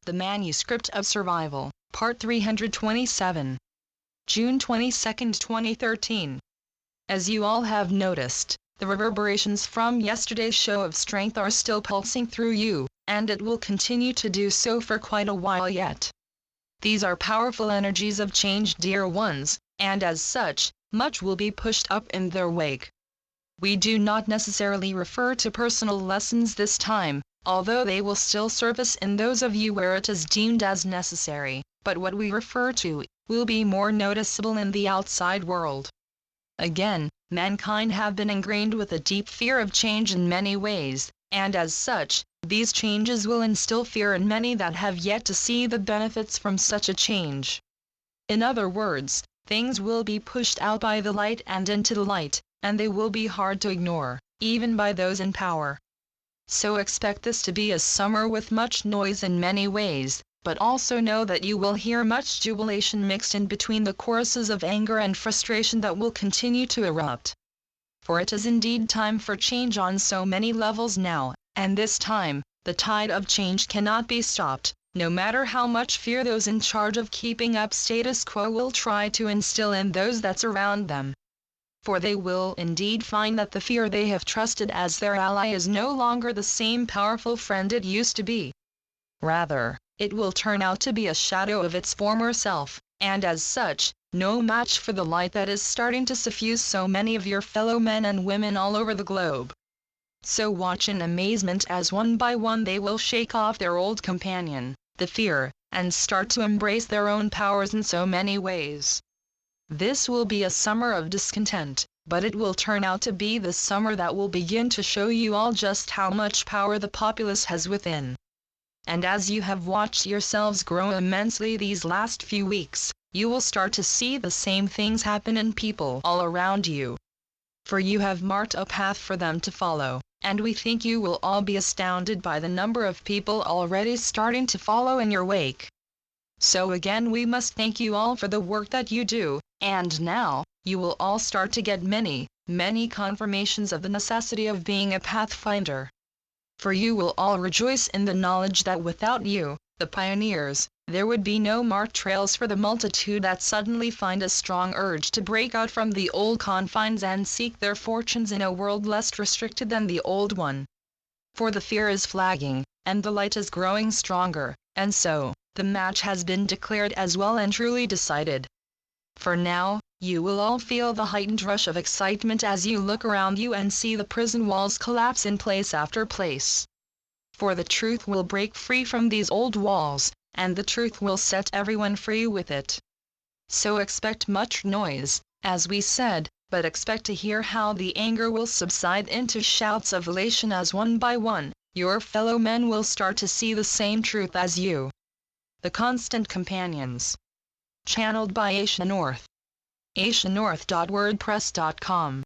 The Manuscript of Survival, Part 327. June 22, 2013. As you all have noticed, the reverberations from yesterday's show of strength are still pulsing through you, and it will continue to do so for quite a while yet. These are powerful energies of change, dear ones, and as such, much will be pushed up in their wake. We do not necessarily refer to personal lessons this time, although they will still surface in those of you where it is deemed as necessary, but what we refer to will be more noticeable in the outside world. Again, mankind have been ingrained with a deep fear of change in many ways, and as such, these changes will instill fear in many that have yet to see the benefits from such a change. In other words, things will be pushed out by the light and into the light, and they will be hard to ignore, even by those in power. So expect this to be a summer with much noise in many ways, but also know that you will hear much jubilation mixed in between the choruses of anger and frustration that will continue to erupt. For it is indeed time for change on so many levels now, and this time, the tide of change cannot be stopped, no matter how much fear those in charge of keeping up status quo will try to instill in those that surround them. For they will indeed find that the fear they have trusted as their ally is no longer the same powerful friend it used to be. Rather, it will turn out to be a shadow of its former self, and as such, no match for the light that is starting to suffuse so many of your fellow men and women all over the globe. So watch in amazement as one by one they will shake off their old companion, the fear, and start to embrace their own powers in so many ways. This will be a summer of discontent, but it will turn out to be the summer that will begin to show you all just how much power the populace has within. And as you have watched yourselves grow immensely these last few weeks, you will start to see the same things happen in people all around you. For you have marked a path for them to follow, and we think you will all be astounded by the number of people already starting to follow in your wake. So again we must thank you all for the work that you do, and now, you will all start to get many, many confirmations of the necessity of being a pathfinder. For you will all rejoice in the knowledge that without you, the pioneers, there would be no marked trails for the multitude that suddenly find a strong urge to break out from the old confines and seek their fortunes in a world less restricted than the old one. For the fear is flagging, and the light is growing stronger, and so, the match has been declared as well and truly decided. For now, you will all feel the heightened rush of excitement as you look around you and see the prison walls collapse in place after place. For the truth will break free from these old walls, and the truth will set everyone free with it. So expect much noise, as we said, but expect to hear how the anger will subside into shouts of elation as one by one, your fellow men will start to see the same truth as you. The Constant Companions. Channeled by Asia North. asianorth.wordpress.com